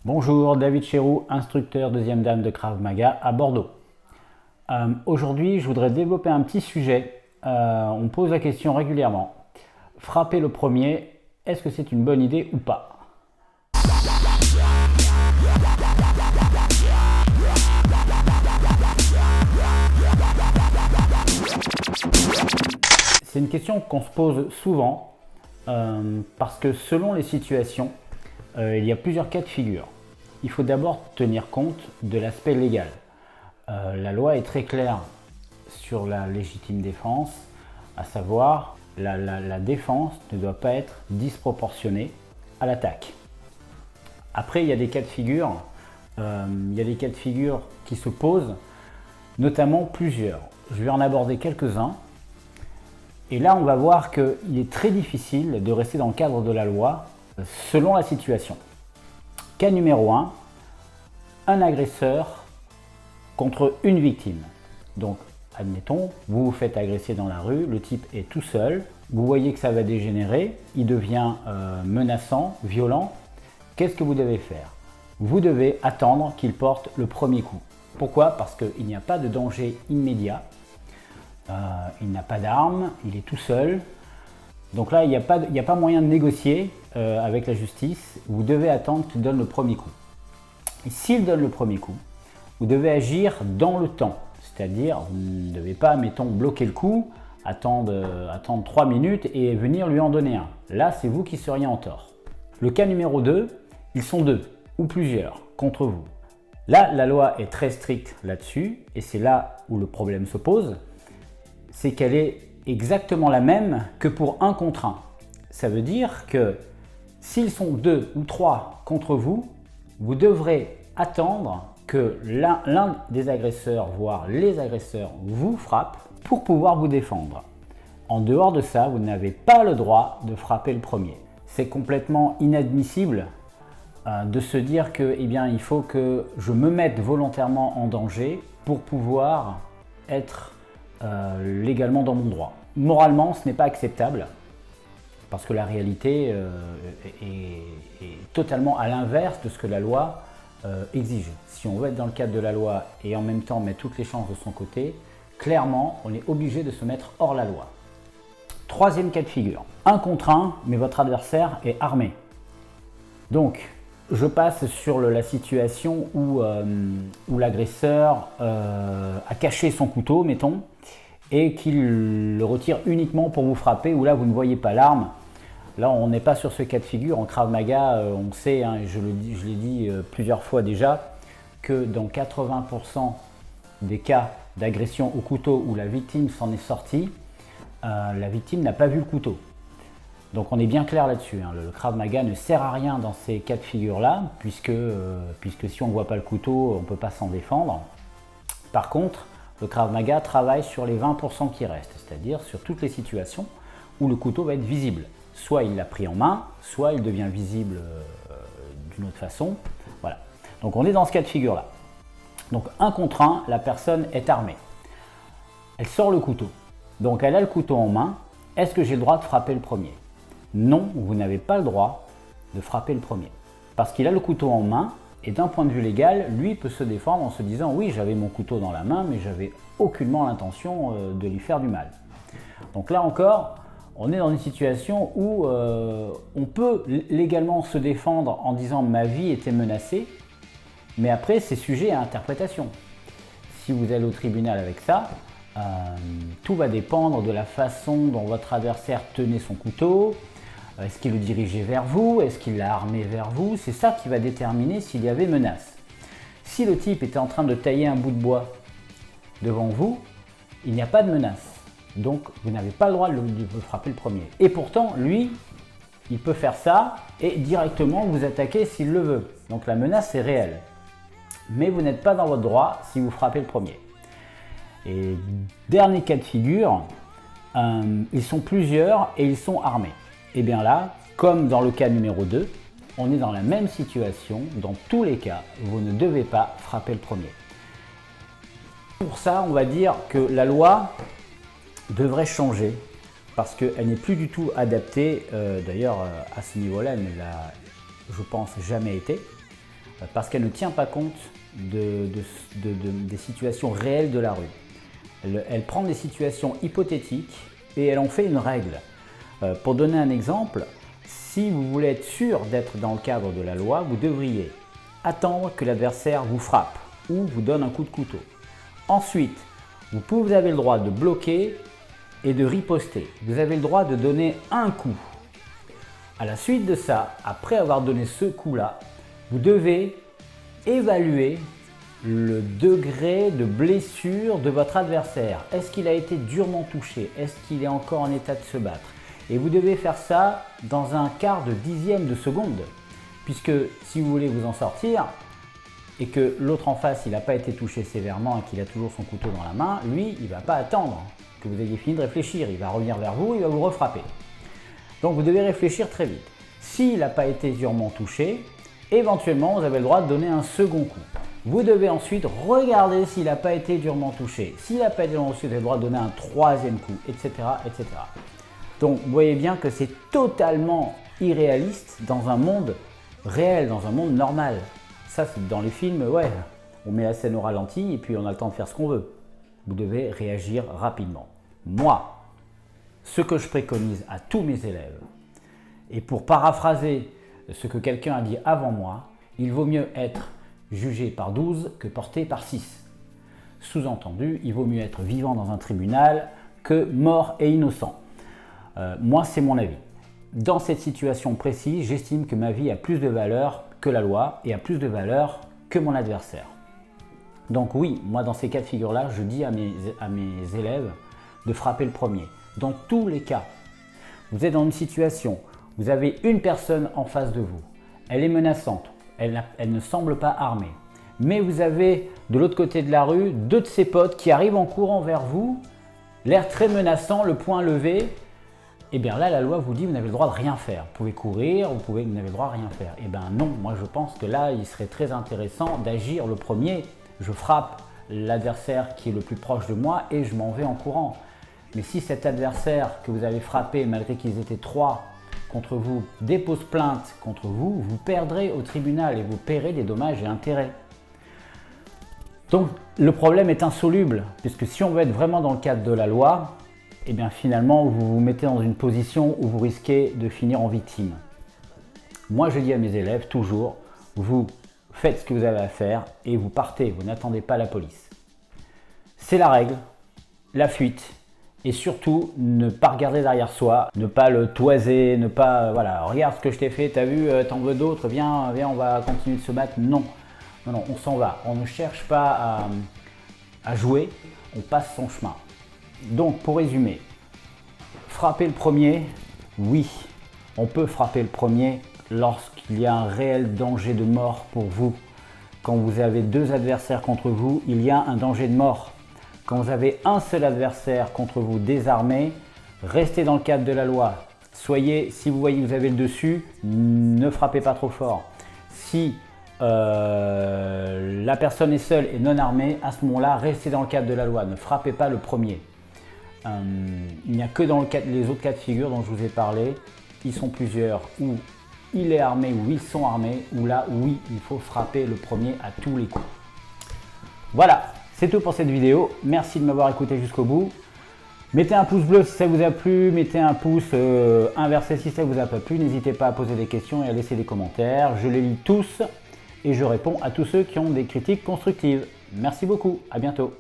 Bonjour, David Chéroux, instructeur deuxième dame de Krav Maga à Bordeaux. Aujourd'hui, je voudrais développer un petit sujet. On me pose la question régulièrement. Frapper le premier, est-ce que c'est une bonne idée ou pas? C'est une question qu'on se pose souvent parce que selon les situations, il y a plusieurs cas de figure. Il faut d'abord tenir compte de l'aspect légal. La loi est très claire sur la légitime défense, à savoir la défense ne doit pas être disproportionnée à l'attaque. Après, il y a des cas de figure, qui se posent, notamment plusieurs. Je vais en aborder quelques-uns. Et là, on va voir qu'il est très difficile de rester dans le cadre de la loi selon la situation. Cas numéro 1, un agresseur contre une victime. Donc, admettons, vous vous faites agresser dans la rue, le type est tout seul, vous voyez que ça va dégénérer, il devient menaçant, violent. Qu'est-ce que vous devez faire? Vous devez attendre qu'il porte le premier coup. Pourquoi? Parce qu'il n'y a pas de danger immédiat. Il n'a pas d'arme, il est tout seul. Donc là, il n'y a pas moyen de négocier avec la justice. Vous devez attendre qu'il donne le premier coup. Et s'il donne le premier coup, vous devez agir dans le temps. C'est-à-dire, vous ne devez pas, mettons, bloquer le coup, attendre 3 minutes et venir lui en donner un. Là, c'est vous qui seriez en tort. Le cas numéro 2, ils sont deux ou plusieurs contre vous. Là, la loi est très stricte là-dessus et c'est là où le problème se pose. C'est qu'elle est exactement la même que pour 1 contre 1. Ça veut dire que s'ils sont 2 ou 3 contre vous, vous devrez attendre que l'un des agresseurs, voire les agresseurs, vous frappe pour pouvoir vous défendre. En dehors de ça, vous n'avez pas le droit de frapper le premier. C'est complètement inadmissible de se dire que, il faut que je me mette volontairement en danger pour pouvoir être légalement dans mon droit. Moralement, ce n'est pas acceptable parce que la réalité est totalement à l'inverse de ce que la loi exige. Si on veut être dans le cadre de la loi et en même temps mettre toutes les chances de son côté, clairement, on est obligé de se mettre hors la loi. Troisième cas de figure, 1 contre 1, mais votre adversaire est armé. Donc, je passe sur la situation où l'agresseur a caché son couteau, mettons, et qu'il le retire uniquement pour vous frapper, où là vous ne voyez pas l'arme. Là, on n'est pas sur ce cas de figure. En Krav Maga, on sait, hein, je l'ai dit plusieurs fois déjà, que dans 80% des cas d'agression au couteau où la victime s'en est sortie, la victime n'a pas vu le couteau. Donc on est bien clair là-dessus, hein. Le Krav Maga ne sert à rien dans ces cas de figure-là, puisque si on ne voit pas le couteau, on ne peut pas s'en défendre. Par contre, le Krav Maga travaille sur les 20% qui restent, c'est-à-dire sur toutes les situations où le couteau va être visible. Soit il l'a pris en main, soit il devient visible d'une autre façon. Voilà. Donc on est dans ce cas de figure-là. Donc 1 contre 1, la personne est armée. Elle sort le couteau. Donc elle a le couteau en main. Est-ce que j'ai le droit de frapper le premier? Non, vous n'avez pas le droit de frapper le premier. Parce qu'il a le couteau en main et d'un point de vue légal, lui peut se défendre en se disant « oui, j'avais mon couteau dans la main, mais j'avais aucunement l'intention de lui faire du mal ». Donc là encore, on est dans une situation où on peut légalement se défendre en disant « ma vie était menacée », mais après c'est sujet à interprétation. Si vous allez au tribunal avec ça, tout va dépendre de la façon dont votre adversaire tenait son couteau. Est-ce qu'il le dirigeait vers vous? Est-ce qu'il l'a armé vers vous? C'est ça qui va déterminer s'il y avait menace. Si le type était en train de tailler un bout de bois devant vous, il n'y a pas de menace. Donc vous n'avez pas le droit de le frapper le premier. Et pourtant, lui, il peut faire ça et directement vous attaquer s'il le veut. Donc la menace est réelle. Mais vous n'êtes pas dans votre droit si vous frappez le premier. Et dernier cas de figure, ils sont plusieurs et ils sont armés. Et bien là, comme dans le cas numéro 2, on est dans la même situation. Dans tous les cas, vous ne devez pas frapper le premier. Pour ça, on va dire que la loi devrait changer parce qu'elle n'est plus du tout adaptée. D'ailleurs, à ce niveau-là, elle ne l'a, je pense, jamais été. parce qu'elle ne tient pas compte des situations réelles de la rue. Elle prend des situations hypothétiques et elle en fait une règle. Pour donner un exemple, si vous voulez être sûr d'être dans le cadre de la loi, vous devriez attendre que l'adversaire vous frappe ou vous donne un coup de couteau. Ensuite, vous avez le droit de bloquer et de riposter. Vous avez le droit de donner un coup. À la suite de ça, après avoir donné ce coup-là, vous devez évaluer le degré de blessure de votre adversaire. Est-ce qu'il a été durement touché? Est-ce qu'il est encore en état de se battre? Et vous devez faire ça dans un quart de dixième de seconde. Puisque si vous voulez vous en sortir et que l'autre en face il n'a pas été touché sévèrement et qu'il a toujours son couteau dans la main, lui il ne va pas attendre que vous ayez fini de réfléchir. Il va revenir vers vous, il va vous refrapper. Donc vous devez réfléchir très vite. S'il n'a pas été durement touché, éventuellement vous avez le droit de donner un second coup. Vous devez ensuite regarder s'il n'a pas été durement touché. S'il n'a pas été durement touché, vous avez le droit de donner un troisième coup, etc., etc. Donc vous voyez bien que c'est totalement irréaliste dans un monde réel, dans un monde normal. Ça, c'est dans les films, ouais, on met la scène au ralenti et puis on a le temps de faire ce qu'on veut. Vous devez réagir rapidement. Moi, ce que je préconise à tous mes élèves, et pour paraphraser ce que quelqu'un a dit avant moi, il vaut mieux être jugé par 12 que porté par 6. Sous-entendu, il vaut mieux être vivant dans un tribunal que mort et innocent. Moi, c'est mon avis. Dans cette situation précise, j'estime que ma vie a plus de valeur que la loi et a plus de valeur que mon adversaire. Donc oui, moi dans ces cas de figure-là, je dis à mes élèves de frapper le premier. Dans tous les cas, vous êtes dans une situation, vous avez une personne en face de vous, elle est menaçante, elle ne semble pas armée, mais vous avez de l'autre côté de la rue deux de ses potes qui arrivent en courant vers vous, l'air très menaçant, le poing levé. Et bien là, la loi vous dit, vous n'avez le droit de rien faire. Vous pouvez courir, vous n'avez le droit de rien faire. Et bien non, moi je pense que là, il serait très intéressant d'agir le premier. Je frappe l'adversaire qui est le plus proche de moi et je m'en vais en courant. Mais si cet adversaire que vous avez frappé, malgré qu'ils étaient 3 contre vous, dépose plainte contre vous, vous perdrez au tribunal et vous paierez des dommages et intérêts. Donc le problème est insoluble, puisque si on veut être vraiment dans le cadre de la loi, et bien finalement vous vous mettez dans une position où vous risquez de finir en victime. Moi je dis à mes élèves toujours, vous faites ce que vous avez à faire et vous partez, vous n'attendez pas la police. C'est la règle, la fuite, et surtout ne pas regarder derrière soi, ne pas le toiser, ne pas, voilà, regarde ce que je t'ai fait, t'as vu, t'en veux d'autres, viens, on va continuer de se battre. Non, non, non, on s'en va, on ne cherche pas à jouer, on passe son chemin. Donc pour résumer, frapper le premier, oui, on peut frapper le premier lorsqu'il y a un réel danger de mort pour vous. Quand vous avez 2 adversaires contre vous, il y a un danger de mort. Quand vous avez un seul adversaire contre vous désarmé, restez dans le cadre de la loi. Si vous voyez que vous avez le dessus, ne frappez pas trop fort. Si la personne est seule et non armée, à ce moment-là, restez dans le cadre de la loi, ne frappez pas le premier. Il n'y a que dans les autres cas de figure dont je vous ai parlé, ils sont plusieurs, où il est armé ou ils sont armés, où là, oui, il faut frapper le premier à tous les coups. Voilà, c'est tout pour cette vidéo. Merci de m'avoir écouté jusqu'au bout. Mettez un pouce bleu si ça vous a plu, mettez un pouce inversé si ça vous a pas plu. N'hésitez pas à poser des questions et à laisser des commentaires. Je les lis tous et je réponds à tous ceux qui ont des critiques constructives. Merci beaucoup, à bientôt.